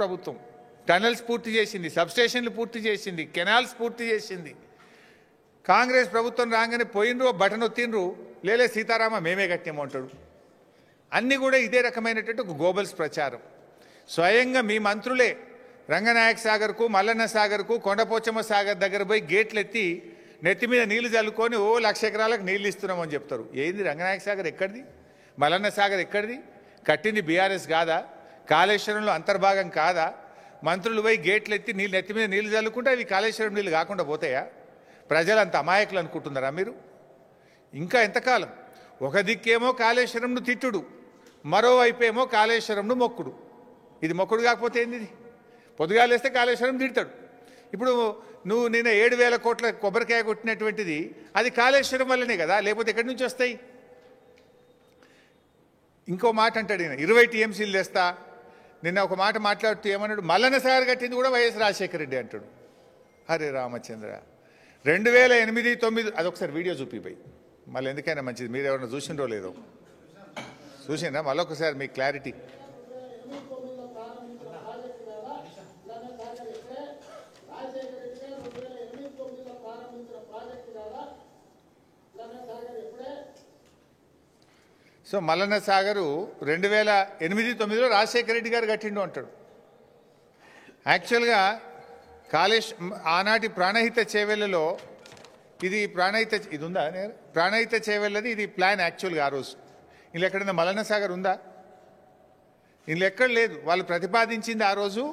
ప్రభుత్వం టనల్స్ పూర్తి చేసింది, సబ్స్టేషన్లు పూర్తి చేసింది, కెనాల్స్ పూర్తి చేసింది. కాంగ్రెస్ ప్రభుత్వం రాగానే పోయినరు, బటన్ ఒత్తినరు, లేలే సీతారామ మేమే కట్టామంటాడు. అన్నీ కూడా ఇదే రకమైనటువంటి ఒక గోబల్స్ ప్రచారం. స్వయంగా మీ మంత్రులే రంగనాయక సాగర్కు, మల్లన్న సాగర్కు, కొండపోచమ్మ సాగర్ దగ్గర పోయి గేట్లు ఎత్తి నెత్తి మీద నీళ్లు చల్లుకొని 1,00,000 ఎకరాలకు నీళ్ళు ఇస్తున్నామని చెప్తారు. ఏంది రంగనాయక సాగర్ ఎక్కడిది? మల్లన్న సాగర్ ఎక్కడిది? కట్టింది బీఆర్ఎస్ కాదా? కాళేశ్వరంలో అంతర్భాగం కాదా? మంత్రులు పోయి గేట్లు ఎత్తి నెత్తి మీద నీళ్లు చల్లుకుంటే అవి కాళేశ్వరం నీళ్ళు కాకుండా పోతాయా? ప్రజలు అంత అమాయకులు అనుకుంటున్నారా మీరు? ఇంకా ఎంతకాలం? ఒక దిక్కేమో కాళేశ్వరంను తిట్టుడు, మరోవైపేమో కాళేశ్వరంను మొక్కుడు. ఇది మొక్కుడు కాకపోతే ఏంది? ఇది పొద్దుగాలేస్తే కాళేశ్వరం తిడతాడు. ఇప్పుడు నువ్వు నిన్న 7,000 కోట్ల కొబ్బరికాయ కొట్టినటువంటిది అది కాళేశ్వరం వల్లనే కదా, లేకపోతే ఎక్కడి నుంచి వస్తాయి? ఇంకో మాట అంటాడు ఈయన, 20 టీఎంసీలు తెస్తా. నిన్న ఒక మాట మాట్లాడుతూ ఏమన్నాడు, మల్లన్న సాగర్ కట్టింది కూడా వైఎస్ రాజశేఖర రెడ్డి అంటాడు. హరే రామచంద్ర, 2008-9 అదొకసారి వీడియో చూపిపోయి మళ్ళీ ఎందుకైనా మంచిది. మీరు ఎవరైనా చూసిండ్రో లేదో చూసిండ్రా? మళ్ళొకసారి మీకు క్లారిటీ. సో మల్లన్న సాగరు 2008-9లో రాజశేఖర రెడ్డి గారు కట్టిండు అంటాడు. యాక్చువల్గా ఆనాటి ప్రాణహిత చేవెళ్లలో ఇది ఇది ఉందా? ప్రాణహిత చేవెళ్ళది ఇది ప్లాన్ యాక్చువల్గా ఆ రోజు. ఇందులో ఎక్కడైనా మల్లన్న సాగర్ ఉందా? ఇందులో ఎక్కడ లేదు. వాళ్ళు ప్రతిపాదించింది ఆ రోజు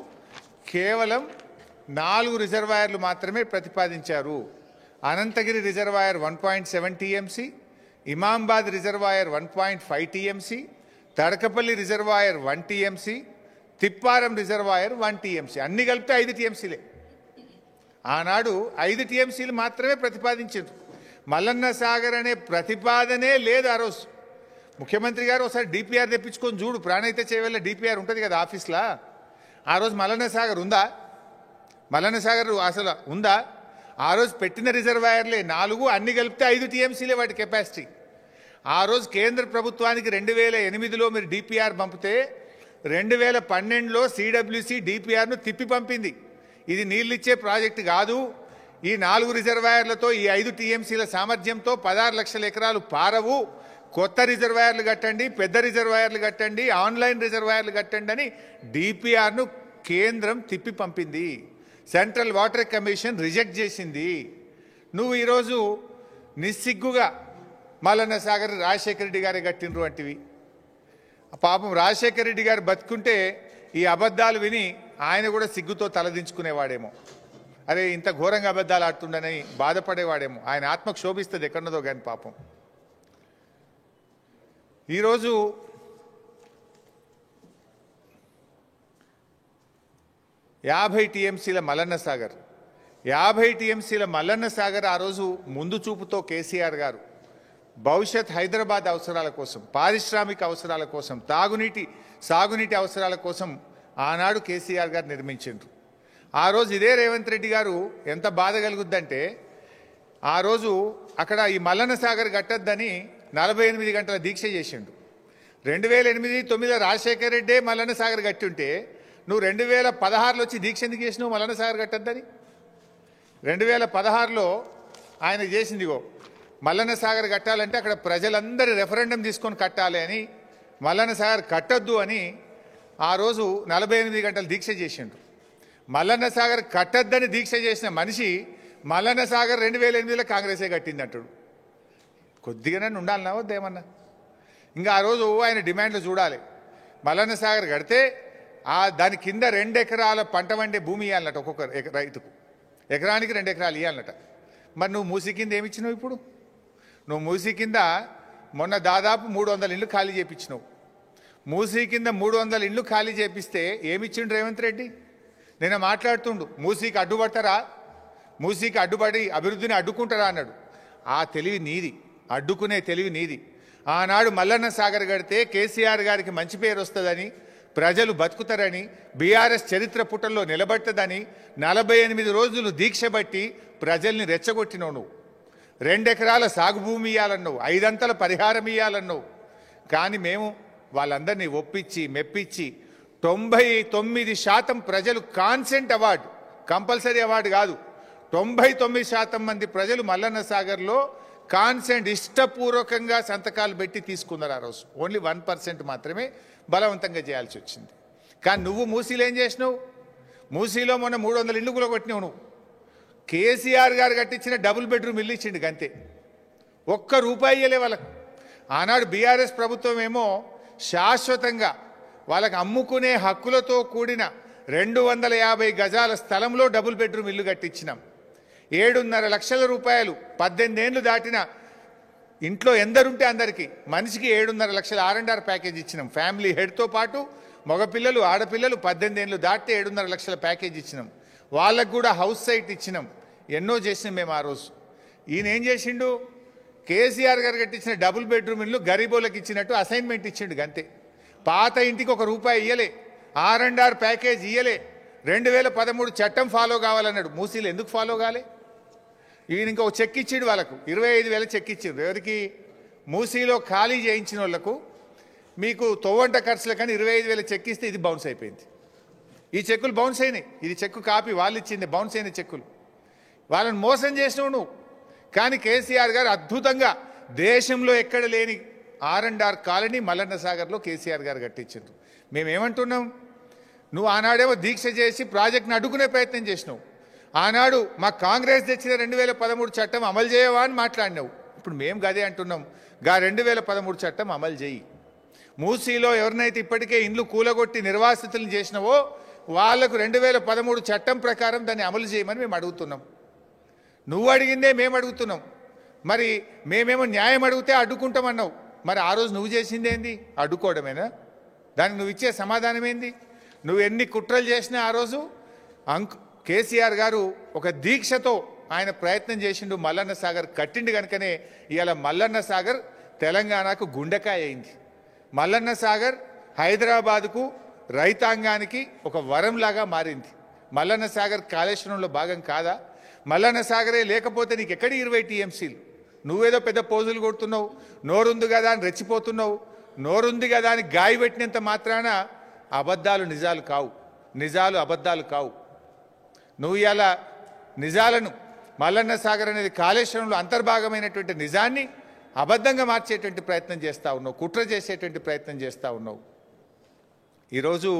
కేవలం 4 రిజర్వాయర్లు మాత్రమే ప్రతిపాదించారు. Ananthagiri reservoir 1.7 TMC, Imambad reservoir 1.5 TMC, Thadakapalli reservoir 1 TMC, Thipparam reservoir 1 TMC, అన్ని కలిపితే 5 టీఎంసీలే. ఆనాడు 5 టీఎంసీలు మాత్రమే ప్రతిపాదించారు. మల్లన్న సాగర్ అనే ప్రతిపాదనే లేదు ఆ రోజు. ముఖ్యమంత్రి గారు ఒకసారి డిపిఆర్ తెప్పించుకొని చూడు, ప్రాణహిత చేవెళ్ళ డిపిఆర్ ఉంటుంది కదా ఆఫీస్లో. ఆ రోజు మల్లన్న సాగర్ ఉందా? మల్లన్న సాగర్ అసలు ఉందా? ఆ రోజు పెట్టిన రిజర్వాయర్లే 4, అన్ని కలిపితే 5 టీఎంసీలే వాటి కెపాసిటీ. ఆ రోజు కేంద్ర ప్రభుత్వానికి 2008లో మీరు డిపిఆర్ పంపితే 2012లో సిడబ్ల్యూసి డిపిఆర్ను తిప్పి పంపింది. ఇది నీళ్ళిచ్చే ప్రాజెక్టు కాదు, ఈ 4 రిజర్వాయర్లతో ఈ 5 టీఎంసీల సామర్థ్యంతో 16 లక్షల ఎకరాలు పారవు, కొత్త రిజర్వాయర్లు కట్టండి, పెద్ద రిజర్వాయర్లు కట్టండి, ఆన్లైన్ రిజర్వాయర్లు కట్టండి అని డిపిఆర్ను కేంద్రం తిప్పి పంపింది. సెంట్రల్ వాటర్ కమిషన్ రిజెక్ట్ చేసింది. నువ్వు ఈరోజు నిస్సిగ్గుగా మల్లన్న సాగర్ రాజశేఖర రెడ్డి గారే కట్టినరు అంటివి. పాపం రాజశేఖర రెడ్డి గారు బతుకుంటే ఈ అబద్ధాలు విని ఆయన కూడా సిగ్గుతో తలదించుకునేవాడేమో. అరే ఇంత ఘోరంగా అబద్ధాలు ఆడుతుండని బాధపడేవాడేమో. ఆయన ఆత్మకు శోభిస్తుంది ఎక్కడున్నదో కానీ పాపం. ఈరోజు యాభై టీఎంసీల మల్లన్న సాగర్, 50 టీఎంసీల మల్లన్న సాగర్ ఆ రోజు ముందు చూపుతో కేసీఆర్ గారు భవిష్యత్ హైదరాబాద్ అవసరాల కోసం, పారిశ్రామిక అవసరాల కోసం, సాగునీటి అవసరాల కోసం ఆనాడు కేసీఆర్ గారు నిర్మించారు. ఆ రోజు ఇదే రేవంత్ రెడ్డి గారు ఎంత బాధ కలుగుద్దంటే, ఆ రోజు అక్కడ ఈ మల్లన్న సాగర్ కట్టద్దని 48 గంటల దీక్ష చేసిండు. 2008-9లో రాజశేఖర రెడ్డే మల్లన్న సాగర్ కట్టి ఉంటే నువ్వు 2016లో వచ్చి దీక్ష ఎందుకు చేసినావు మల్లన్న సాగర్ కట్టద్దని? 2016లో ఆయన చేసిందిగో మల్లన్న సాగర్ కట్టాలంటే అక్కడ ప్రజలందరూ రెఫరెండం తీసుకొని కట్టాలి అని, మల్లన్న సాగర్ కట్టద్దు అని ఆ రోజు 48 గంటలు దీక్ష చేసిండు. మల్లన్న సాగర్ కట్టద్దని దీక్ష చేసిన మనిషి మల్లన్న సాగర్ 2008లో కాంగ్రెసే కట్టింది అంటాడు. కొద్దిగానే ఉండాలన్నా వద్దేమన్నా? ఇంకా ఆ రోజు ఆయన డిమాండ్లు చూడాలి. మల్లన్న సాగర్ కడితే దాని కింద 2 ఎకరాల పంట వండే భూమి ఇవ్వాలన్నట ఒక్కొక్క రైతుకు, ఎకరానికి 2 ఎకరాలు ఇవ్వాలన్నట. మరి నువ్వు మూసి కింద ఏమిచ్చినావు? ఇప్పుడు నువ్వు మూసి కింద మొన్న దాదాపు 300 ఇళ్ళు ఖాళీ చేయించినావు. మూసీ కింద 300 ఇళ్ళు ఖాళీ చేపిస్తే ఏమిచ్చిండు రేవంత్ రెడ్డి? నిన్న మాట్లాడుతుండు, మూసీకి అడ్డుపడతారా, మూసీకి అడ్డుపడి అభివృద్ధిని అడ్డుకుంటారా అన్నాడు. ఆ తెలివి నీది, అడ్డుకునే తెలివి నీది. ఆనాడు మల్లన్న సాగర్ కడితే కేసీఆర్ గారికి మంచి పేరు వస్తుందని, ప్రజలు బతుకుతారని, బీఆర్ఎస్ చరిత్ర పుటల్లో నిలబడుతుందని 48 రోజులు దీక్ష బట్టి ప్రజల్ని రెచ్చగొట్టినావు. నువ్వు 2 ఎకరాల సాగు భూమి ఇవ్వాలన్నావు, 5 అంతల పరిహారం ఇవ్వాలన్నావు. కానీ మేము వాళ్ళందరినీ ఒప్పించి మెప్పించి 99% ప్రజలు కాన్సెంట్ అవార్డు, కంపల్సరీ అవార్డు కాదు, 99% మంది ప్రజలు మల్లన్న సాగర్లో కాన్సెంట్ ఇష్టపూర్వకంగా సంతకాలు పెట్టి తీసుకున్నారు. ఆ రోజు ఓన్లీ 1% మాత్రమే బలవంతంగా చేయాల్సి వచ్చింది. కానీ నువ్వు మూసీలో ఏం చేసినావు? మూసీలో మొన్న 300 ఇళ్ళు కూడా కొట్టినావు నువ్వు. కేసీఆర్ గారు కట్టించిన డబుల్ బెడ్రూమ్ ఇల్లు ఇచ్చిండు గంతే, ఒక్క రూపాయి ఇయ్యలే వాళ్ళకు. ఆనాడు బీఆర్ఎస్ ప్రభుత్వం ఏమో శాశ్వతంగా వాళ్ళకి అమ్ముకునే హక్కులతో కూడిన 250 గజాల స్థలంలో డబుల్ బెడ్రూమ్ ఇల్లు కట్టించినాం. 7.5 లక్షల రూపాయలు 18 ఏళ్ళు దాటిన ఇంట్లో ఎందరుంటే అందరికీ మనిషికి 7.5 లక్షల R&R ప్యాకేజ్ ఇచ్చినాం. ఫ్యామిలీ హెడ్తో పాటు మగపిల్లలు ఆడపిల్లలు 18 ఏళ్ళు దాటితే 7.5 లక్షల ప్యాకేజ్ ఇచ్చినాం. వాళ్ళకు కూడా హౌస్ సైట్ ఇచ్చినాం. ఎన్నో చేసినాం మేము ఆ రోజు. ఈయన ఏం చేసిండు? కేసీఆర్ గారు కట్టించిన డబుల్ బెడ్రూమ్ ఇల్లు గరీబోళ్ళకి ఇచ్చినట్టు అసైన్మెంట్ ఇచ్చిండు గంతే. పాత ఇంటికి ఒక రూపాయి ఇయ్యలే, R&R ప్యాకేజ్ ఇయ్యలే. 2013 చట్టం ఫాలో కావాలన్నాడు. మూసీలు ఎందుకు ఫాలో కాలే? ఈయన ఇంకొక చెక్ ఇచ్చిండు వాళ్ళకు, 25,000 చెక్ ఇచ్చిండు. ఎవరికి? మూసీలో ఖాళీ చేయించిన వాళ్ళకు. మీకు తొవ్వంట ఖర్చులకని 25,000 చెక్ ఇస్తే ఇది బౌన్స్ అయిపోయింది. ఈ చెక్కులు బౌన్స్ అయినాయి. ఇది చెక్కు కాపీ వాళ్ళు ఇచ్చింది, బౌన్స్ అయిన చెక్కులు. వాళ్ళని మోసం చేసినావు నువ్వు. కానీ కేసీఆర్ గారు అద్భుతంగా దేశంలో ఎక్కడ లేని R&R కాలనీ మల్లన్న సాగర్లో కేసీఆర్ గారు కట్టించారు. మేమేమంటున్నాం? నువ్వు ఆనాడేమో దీక్ష చేసి ప్రాజెక్ట్ని అడ్డుకునే ప్రయత్నం చేసినావు. ఆనాడు మా కాంగ్రెస్ తెచ్చిన 2013 చట్టం అమలు చేయవా అని మాట్లాడినావు. ఇప్పుడు మేము గదే అంటున్నాం, గా 2013 చట్టం అమలు చేయి. మూసీలో ఎవరినైతే ఇప్పటికే ఇండ్లు కూలగొట్టి నిర్వాసితులను చేసినావో వాళ్లకు 2013 చట్టం ప్రకారం దాన్ని అమలు చేయమని మేము అడుగుతున్నాం. నువ్వు అడిగిందే మేము అడుగుతున్నాం. మరి మేమేమో న్యాయం అడిగితే అడ్డుకుంటామన్నావు. మరి ఆ రోజు నువ్వు చేసింది ఏంది? అడ్డుకోవడమేనా? దానికి నువ్వు ఇచ్చే సమాధానం ఏంది? నువ్వు ఎన్ని కుట్రలు చేసినా ఆ రోజు కేసీఆర్ గారు ఒక దీక్షతో ఆయన ప్రయత్నం చేసిండు. మల్లన్న సాగర్ కట్టిండు కనుకనే ఇవాళ మల్లన్న సాగర్ తెలంగాణకు గుండెకాయ అయింది. మల్లన్న సాగర్ హైదరాబాదుకు రైతాంగానికి ఒక వరంలాగా మారింది. మల్లన్న సాగర్ కాళేశ్వరంలో భాగం కాదా? మల్లన్న సాగరే లేకపోతే నీకు ఎక్కడి 20 TMCలు? నువ్వేదో పెద్ద పోజులు కొడుతున్నావు, నోరుంది కదా అని రెచ్చిపోతున్నావు. నోరుంది కదా అని గాయ పెట్టినంత మాత్రాన అబద్ధాలు నిజాలు కావు, నిజాలు అబద్ధాలు కావు. నువ్వు ఇలా నిజాలను, మల్లన్న సాగర్ అనేది కాళేశ్వరంలో అంతర్భాగమైనటువంటి నిజాన్ని అబద్ధంగా మార్చేటువంటి ప్రయత్నం చేస్తూ ఉన్నావు, కుట్ర చేసేటువంటి ప్రయత్నం చేస్తూ ఉన్నావు. ఈరోజు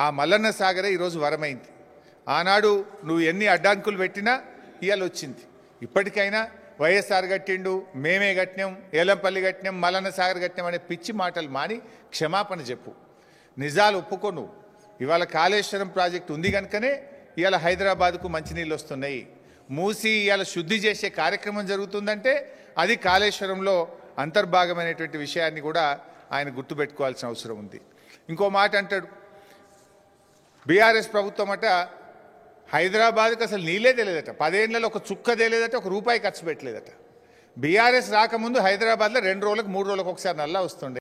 ఆ మల్లన్న సాగరే ఈరోజు వరమైంది. ఆనాడు నువ్వు ఎన్ని అడ్డంకులు పెట్టినా ఇవాళ వచ్చింది. ఇప్పటికైనా వైఎస్ఆర్ కట్టిండు, మేమే కట్టినాం, ఏలంపల్లి కట్టినాం, మల్లన్న సాగర్ కట్టినాం అనే పిచ్చి మాటలు మాని క్షమాపణ చెప్పు, నిజాలు ఒప్పుకోను. ఇవాళ కాళేశ్వరం ప్రాజెక్టు ఉంది కనుకనే ఇవాళ హైదరాబాద్కు మంచినీళ్ళు వస్తున్నాయి. మూసి ఇవాళ శుద్ధి చేసే కార్యక్రమం జరుగుతుందంటే అది కాళేశ్వరంలో అంతర్భాగమైనటువంటి విషయాన్ని కూడా ఆయన గుర్తుపెట్టుకోవాల్సిన అవసరం ఉంది. ఇంకో మాట అంటాడు, బీఆర్ఎస్ ప్రభుత్వం అట హైదరాబాద్కి అసలు నీళ్ళే తెలియదట, 10 ఏళ్లలో ఒక చుక్క తెలియదట, ఒక రూపాయి ఖర్చు పెట్టలేదట. బీఆర్ఎస్ రాకముందు హైదరాబాద్లో 2 రోజులకు 3 రోజులకు ఒకసారి నల్లా వస్తుండే.